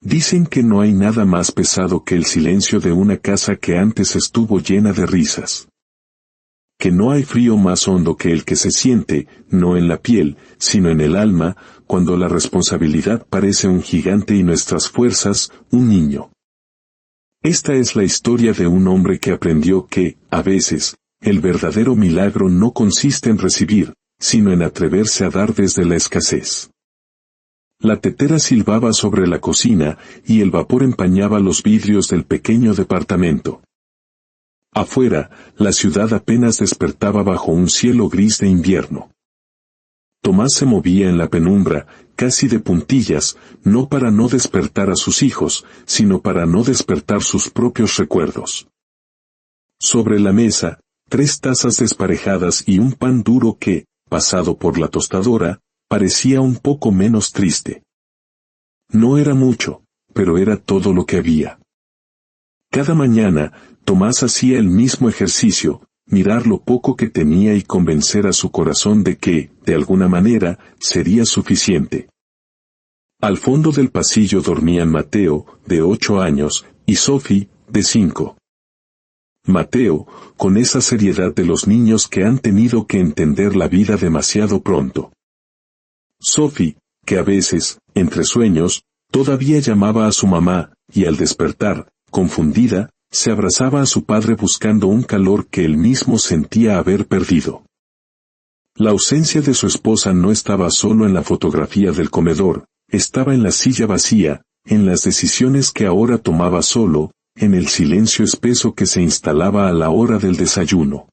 Dicen que no hay nada más pesado que el silencio de una casa que antes estuvo llena de risas. Que no hay frío más hondo que el que se siente, no en la piel, sino en el alma, cuando la responsabilidad parece un gigante y nuestras fuerzas, un niño. Esta es la historia de un hombre que aprendió que, a veces, el verdadero milagro no consiste en recibir, sino en atreverse a dar desde la escasez. La tetera silbaba sobre la cocina y el vapor empañaba los vidrios del pequeño departamento. Afuera, la ciudad apenas despertaba bajo un cielo gris de invierno. Tomás se movía en la penumbra, casi de puntillas, no para no despertar a sus hijos, sino para no despertar sus propios recuerdos. Sobre la mesa, 3 tazas desparejadas y un pan duro que, pasado por la tostadora, parecía un poco menos triste. No era mucho, pero era todo lo que había. Cada mañana, Tomás hacía el mismo ejercicio, mirar lo poco que tenía y convencer a su corazón de que, de alguna manera, sería suficiente. Al fondo del pasillo dormían Mateo, de 8 años, y Sophie, de 5. Mateo, con esa seriedad de los niños que han tenido que entender la vida demasiado pronto. Sophie, que a veces, entre sueños, todavía llamaba a su mamá, y al despertar, confundida, se abrazaba a su padre buscando un calor que él mismo sentía haber perdido. La ausencia de su esposa no estaba solo en la fotografía del comedor, estaba en la silla vacía, en las decisiones que ahora tomaba solo, en el silencio espeso que se instalaba a la hora del desayuno.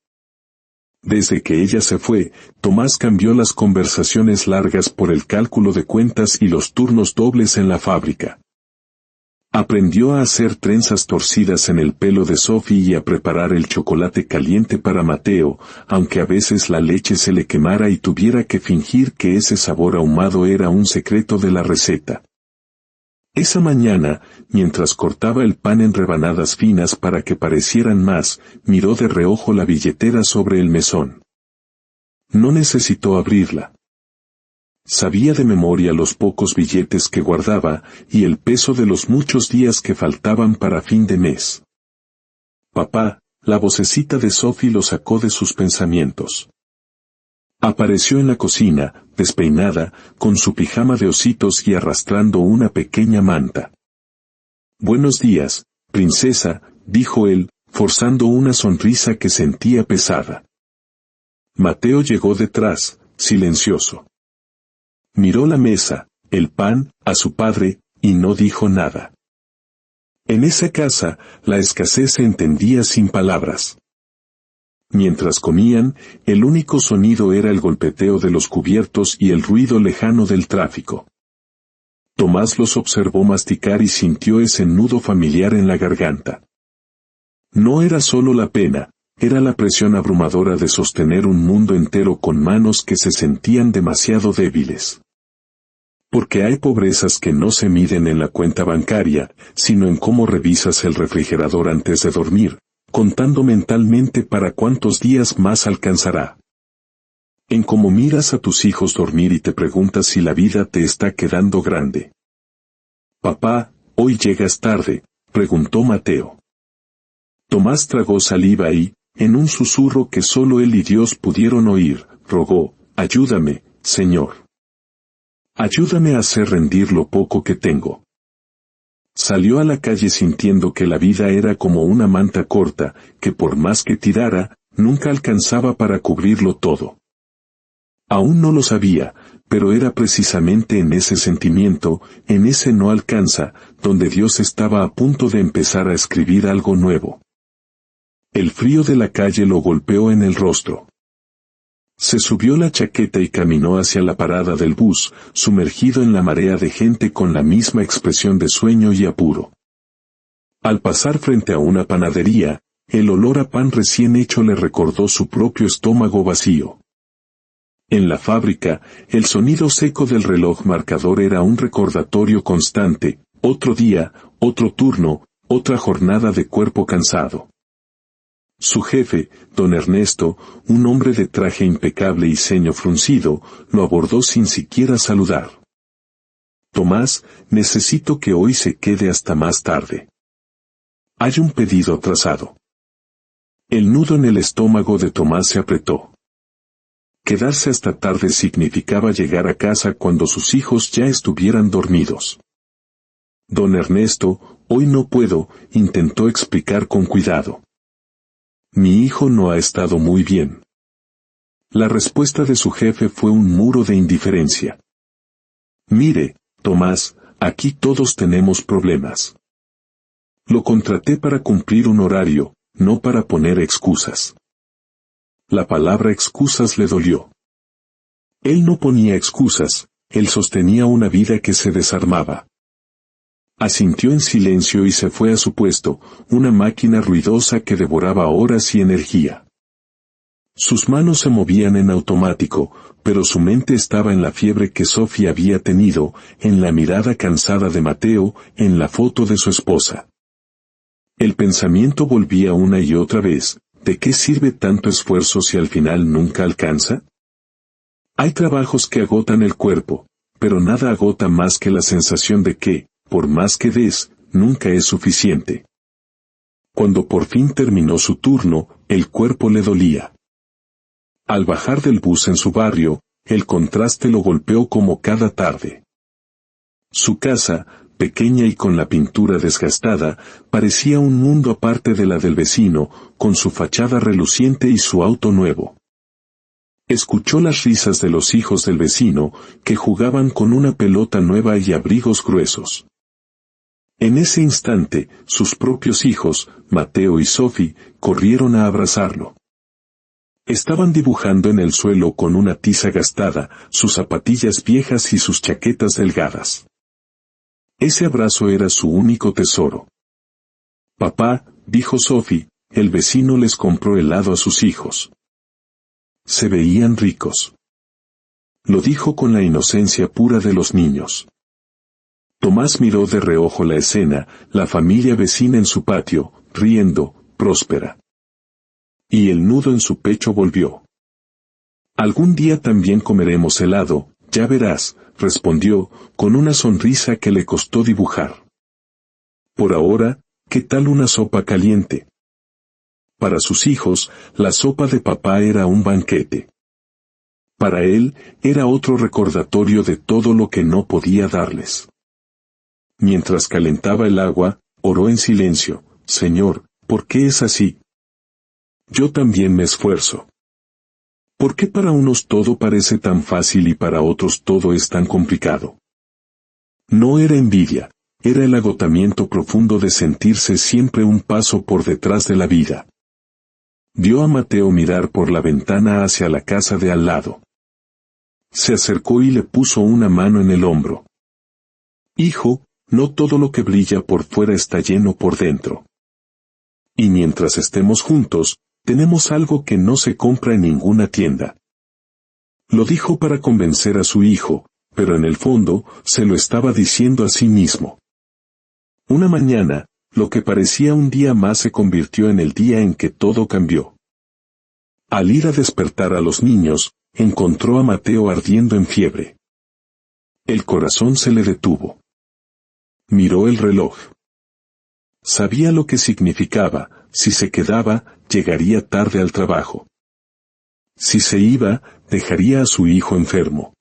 Desde que ella se fue, Tomás cambió las conversaciones largas por el cálculo de cuentas y los turnos dobles en la fábrica. Aprendió a hacer trenzas torcidas en el pelo de Sophie y a preparar el chocolate caliente para Mateo, aunque a veces la leche se le quemara y tuviera que fingir que ese sabor ahumado era un secreto de la receta. Esa mañana, mientras cortaba el pan en rebanadas finas para que parecieran más, miró de reojo la billetera sobre el mesón. No necesitó abrirla. Sabía de memoria los pocos billetes que guardaba y el peso de los muchos días que faltaban para fin de mes. Papá, la vocecita de Sophie lo sacó de sus pensamientos. Apareció en la cocina, despeinada, con su pijama de ositos y arrastrando una pequeña manta. «Buenos días, princesa», dijo él, forzando una sonrisa que sentía pesada. Mateo llegó detrás, silencioso. Miró la mesa, el pan, a su padre, y no dijo nada. En esa casa, la escasez se entendía sin palabras. Mientras comían, el único sonido era el golpeteo de los cubiertos y el ruido lejano del tráfico. Tomás los observó masticar y sintió ese nudo familiar en la garganta. No era solo la pena, era la presión abrumadora de sostener un mundo entero con manos que se sentían demasiado débiles. Porque hay pobrezas que no se miden en la cuenta bancaria, sino en cómo revisas el refrigerador antes de dormir, contando mentalmente para cuántos días más alcanzará. En cómo miras a tus hijos dormir y te preguntas si la vida te está quedando grande. «Papá, ¿hoy llegas tarde?», preguntó Mateo. Tomás tragó saliva y, en un susurro que solo él y Dios pudieron oír, rogó: «Ayúdame, Señor. Ayúdame a hacer rendir lo poco que tengo». Salió a la calle sintiendo que la vida era como una manta corta, que por más que tirara, nunca alcanzaba para cubrirlo todo. Aún no lo sabía, pero era precisamente en ese sentimiento, en ese no alcanza, donde Dios estaba a punto de empezar a escribir algo nuevo. El frío de la calle lo golpeó en el rostro. Se subió la chaqueta y caminó hacia la parada del bus, sumergido en la marea de gente con la misma expresión de sueño y apuro. Al pasar frente a una panadería, el olor a pan recién hecho le recordó su propio estómago vacío. En la fábrica, el sonido seco del reloj marcador era un recordatorio constante: otro día, otro turno, otra jornada de cuerpo cansado. Su jefe, don Ernesto, un hombre de traje impecable y ceño fruncido, lo abordó sin siquiera saludar. Tomás, necesito que hoy se quede hasta más tarde. Hay un pedido atrasado. El nudo en el estómago de Tomás se apretó. Quedarse hasta tarde significaba llegar a casa cuando sus hijos ya estuvieran dormidos. Don Ernesto, hoy no puedo, intentó explicar con cuidado. Mi hijo no ha estado muy bien. La respuesta de su jefe fue un muro de indiferencia. Mire, Tomás, aquí todos tenemos problemas. Lo contraté para cumplir un horario, no para poner excusas. La palabra excusas le dolió. Él no ponía excusas, él sostenía una vida que se desarmaba. Asintió en silencio y se fue a su puesto, una máquina ruidosa que devoraba horas y energía. Sus manos se movían en automático, pero su mente estaba en la fiebre que Sofía había tenido, en la mirada cansada de Mateo, en la foto de su esposa. El pensamiento volvía una y otra vez, ¿de qué sirve tanto esfuerzo si al final nunca alcanza? Hay trabajos que agotan el cuerpo, pero nada agota más que la sensación de que, por más que des, nunca es suficiente. Cuando por fin terminó su turno, el cuerpo le dolía. Al bajar del bus en su barrio, el contraste lo golpeó como cada tarde. Su casa, pequeña y con la pintura desgastada, parecía un mundo aparte de la del vecino, con su fachada reluciente y su auto nuevo. Escuchó las risas de los hijos del vecino, que jugaban con una pelota nueva y abrigos gruesos. En ese instante, sus propios hijos, Mateo y Sophie, corrieron a abrazarlo. Estaban dibujando en el suelo con una tiza gastada, sus zapatillas viejas y sus chaquetas delgadas. Ese abrazo era su único tesoro. Papá, dijo Sophie, el vecino les compró helado a sus hijos. Se veían ricos. Lo dijo con la inocencia pura de los niños. Tomás miró de reojo la escena, la familia vecina en su patio, riendo, próspera. Y el nudo en su pecho volvió. Algún día también comeremos helado, ya verás, respondió, con una sonrisa que le costó dibujar. Por ahora, ¿qué tal una sopa caliente? Para sus hijos, la sopa de papá era un banquete. Para él, era otro recordatorio de todo lo que no podía darles. Mientras calentaba el agua, oró en silencio, Señor, ¿por qué es así? Yo también me esfuerzo. ¿Por qué para unos todo parece tan fácil y para otros todo es tan complicado? No era envidia, era el agotamiento profundo de sentirse siempre un paso por detrás de la vida. Vio a Mateo mirar por la ventana hacia la casa de al lado. Se acercó y le puso una mano en el hombro. Hijo, no todo lo que brilla por fuera está lleno por dentro. Y mientras estemos juntos, tenemos algo que no se compra en ninguna tienda. Lo dijo para convencer a su hijo, pero en el fondo, se lo estaba diciendo a sí mismo. Una mañana, lo que parecía un día más se convirtió en el día en que todo cambió. Al ir a despertar a los niños, encontró a Mateo ardiendo en fiebre. El corazón se le detuvo. Miró el reloj. Sabía lo que significaba, si se quedaba, llegaría tarde al trabajo. Si se iba, dejaría a su hijo enfermo.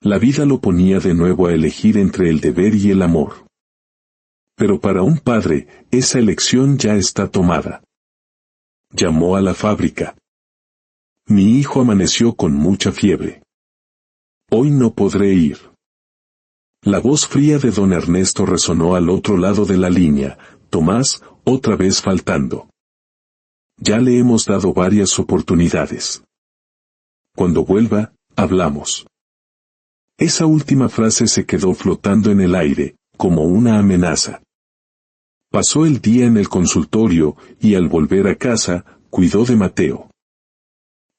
La vida lo ponía de nuevo a elegir entre el deber y el amor. Pero para un padre, esa elección ya está tomada. Llamó a la fábrica. Mi hijo amaneció con mucha fiebre. Hoy no podré ir. La voz fría de don Ernesto resonó al otro lado de la línea, Tomás, otra vez faltando. Ya le hemos dado varias oportunidades. Cuando vuelva, hablamos. Esa última frase se quedó flotando en el aire, como una amenaza. Pasó el día en el consultorio, y al volver a casa, cuidó de Mateo.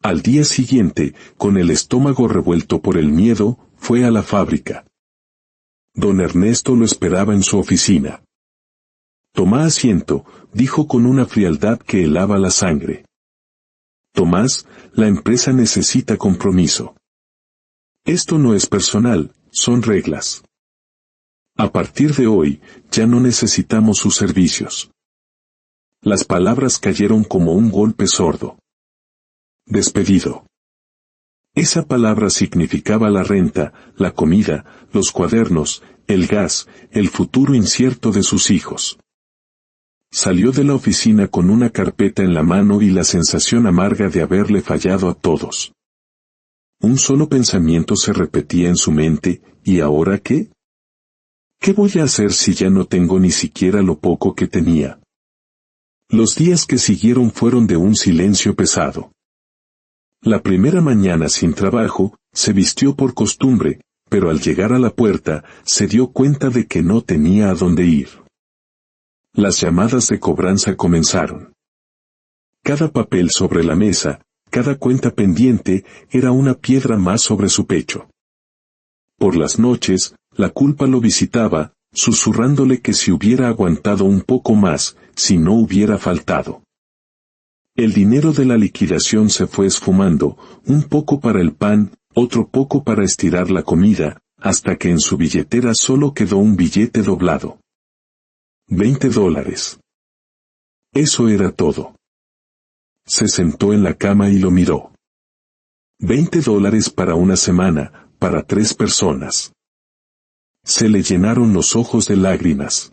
Al día siguiente, con el estómago revuelto por el miedo, fue a la fábrica. Don Ernesto lo esperaba en su oficina. Toma asiento, dijo con una frialdad que helaba la sangre. Tomás, la empresa necesita compromiso. Esto no es personal, son reglas. A partir de hoy, ya no necesitamos sus servicios. Las palabras cayeron como un golpe sordo. Despedido. Esa palabra significaba la renta, la comida, los cuadernos, el gas, el futuro incierto de sus hijos. Salió de la oficina con una carpeta en la mano y la sensación amarga de haberle fallado a todos. Un solo pensamiento se repetía en su mente, ¿y ahora qué? ¿Qué voy a hacer si ya no tengo ni siquiera lo poco que tenía? Los días que siguieron fueron de un silencio pesado. La primera mañana sin trabajo, se vistió por costumbre, pero al llegar a la puerta, se dio cuenta de que no tenía a dónde ir. Las llamadas de cobranza comenzaron. Cada papel sobre la mesa, cada cuenta pendiente, era una piedra más sobre su pecho. Por las noches, la culpa lo visitaba, susurrándole que si hubiera aguantado un poco más, si no hubiera faltado. El dinero de la liquidación se fue esfumando, un poco para el pan, otro poco para estirar la comida, hasta que en su billetera solo quedó un billete doblado. $20. Eso era todo. Se sentó en la cama y lo miró. $20 para una semana, para 3 personas. Se le llenaron los ojos de lágrimas.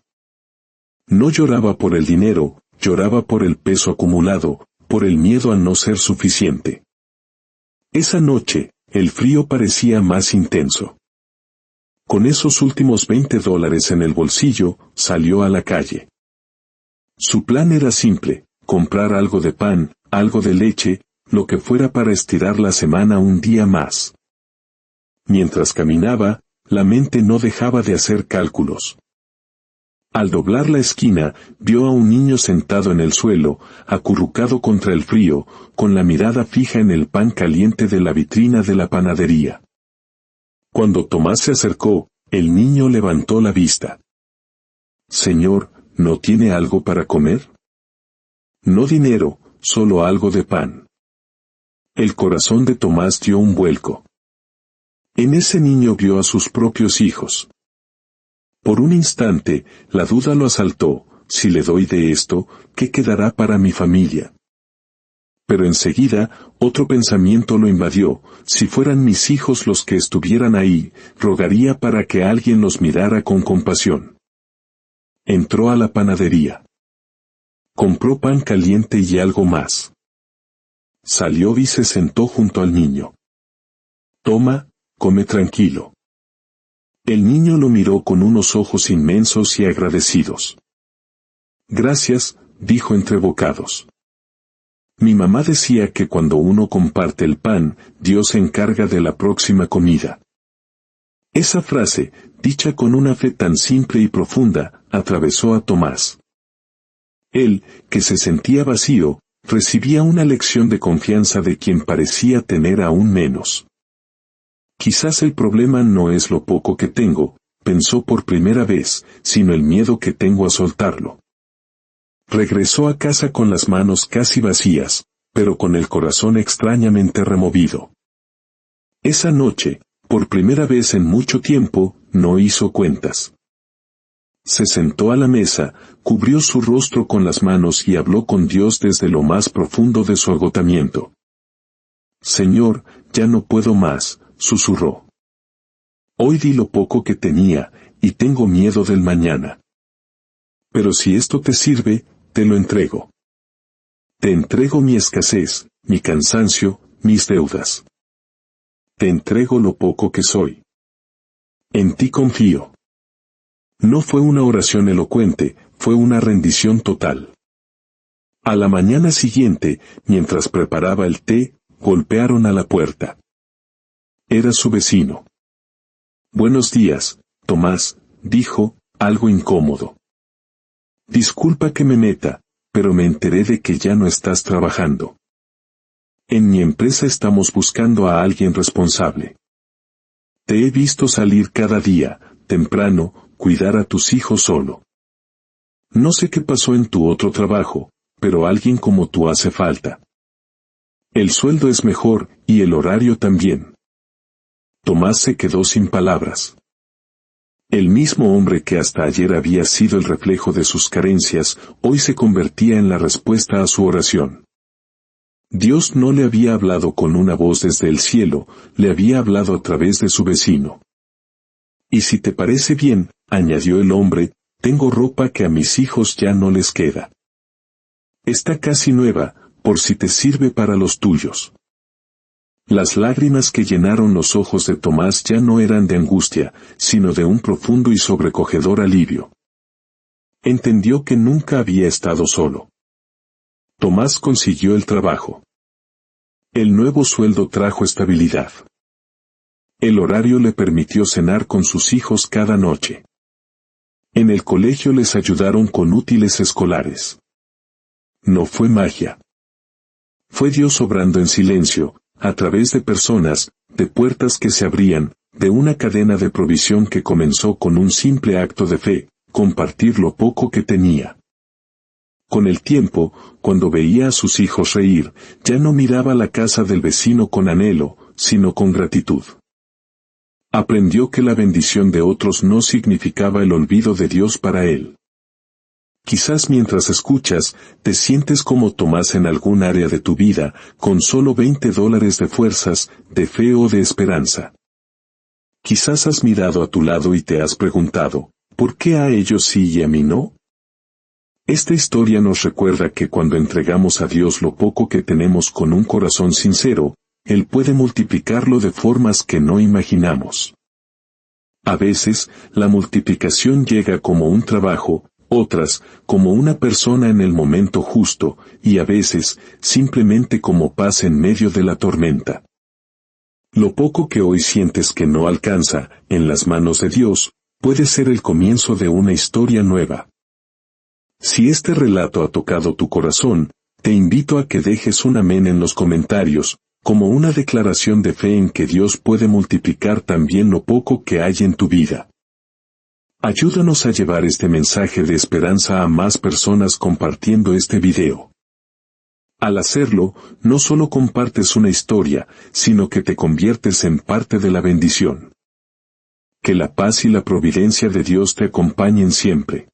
No lloraba por el dinero, lloraba por el peso acumulado, por el miedo a no ser suficiente. Esa noche, el frío parecía más intenso. Con esos últimos $20 en el bolsillo, salió a la calle. Su plan era simple, comprar algo de pan, algo de leche, lo que fuera para estirar la semana un día más. Mientras caminaba, la mente no dejaba de hacer cálculos. Al doblar la esquina, vio a un niño sentado en el suelo, acurrucado contra el frío, con la mirada fija en el pan caliente de la vitrina de la panadería. Cuando Tomás se acercó, el niño levantó la vista. «Señor, ¿no tiene algo para comer?» «No dinero, solo algo de pan». El corazón de Tomás dio un vuelco. En ese niño vio a sus propios hijos. Por un instante, la duda lo asaltó, si le doy de esto, ¿qué quedará para mi familia? Pero enseguida, otro pensamiento lo invadió, si fueran mis hijos los que estuvieran ahí, rogaría para que alguien los mirara con compasión. Entró a la panadería. Compró pan caliente y algo más. Salió y se sentó junto al niño. «Toma, come tranquilo». El niño lo miró con unos ojos inmensos y agradecidos. «Gracias», dijo entre bocados. «Mi mamá decía que cuando uno comparte el pan, Dios se encarga de la próxima comida». Esa frase, dicha con una fe tan simple y profunda, atravesó a Tomás. Él, que se sentía vacío, recibía una lección de confianza de quien parecía tener aún menos. Quizás el problema no es lo poco que tengo, pensó por primera vez, sino el miedo que tengo a soltarlo. Regresó a casa con las manos casi vacías, pero con el corazón extrañamente removido. Esa noche, por primera vez en mucho tiempo, no hizo cuentas. Se sentó a la mesa, cubrió su rostro con las manos y habló con Dios desde lo más profundo de su agotamiento. «Señor, ya no puedo más», susurró. «Hoy di lo poco que tenía, y tengo miedo del mañana. Pero si esto te sirve, te lo entrego. Te entrego mi escasez, mi cansancio, mis deudas. Te entrego lo poco que soy. En ti confío». No fue una oración elocuente, fue una rendición total. A la mañana siguiente, mientras preparaba el té, golpearon a la puerta. Era su vecino. «Buenos días, Tomás», dijo, algo incómodo. «Disculpa que me meta, pero me enteré de que ya no estás trabajando. En mi empresa estamos buscando a alguien responsable. Te he visto salir cada día, temprano, cuidar a tus hijos solo. No sé qué pasó en tu otro trabajo, pero alguien como tú hace falta. El sueldo es mejor, y el horario también». Tomás se quedó sin palabras. El mismo hombre que hasta ayer había sido el reflejo de sus carencias, hoy se convertía en la respuesta a su oración. Dios no le había hablado con una voz desde el cielo, le había hablado a través de su vecino. Y si te parece bien, añadió el hombre, tengo ropa que a mis hijos ya no les queda. Está casi nueva, por si te sirve para los tuyos. Las lágrimas que llenaron los ojos de Tomás ya no eran de angustia, sino de un profundo y sobrecogedor alivio. Entendió que nunca había estado solo. Tomás consiguió el trabajo. El nuevo sueldo trajo estabilidad. El horario le permitió cenar con sus hijos cada noche. En el colegio les ayudaron con útiles escolares. No fue magia. Fue Dios obrando en silencio, a través de personas, de puertas que se abrían, de una cadena de provisión que comenzó con un simple acto de fe, compartir lo poco que tenía. Con el tiempo, cuando veía a sus hijos reír, ya no miraba la casa del vecino con anhelo, sino con gratitud. Aprendió que la bendición de otros no significaba el olvido de Dios para él. Quizás mientras escuchas, te sientes como Tomás en algún área de tu vida, con solo $20 de fuerzas, de fe o de esperanza. Quizás has mirado a tu lado y te has preguntado, ¿por qué a ellos sí y a mí no? Esta historia nos recuerda que cuando entregamos a Dios lo poco que tenemos con un corazón sincero, Él puede multiplicarlo de formas que no imaginamos. A veces, la multiplicación llega como un trabajo, otras, como una persona en el momento justo, y a veces, simplemente como paz en medio de la tormenta. Lo poco que hoy sientes que no alcanza, en las manos de Dios, puede ser el comienzo de una historia nueva. Si este relato ha tocado tu corazón, te invito a que dejes un amén en los comentarios, como una declaración de fe en que Dios puede multiplicar también lo poco que hay en tu vida. Ayúdanos a llevar este mensaje de esperanza a más personas compartiendo este video. Al hacerlo, no solo compartes una historia, sino que te conviertes en parte de la bendición. Que la paz y la providencia de Dios te acompañen siempre.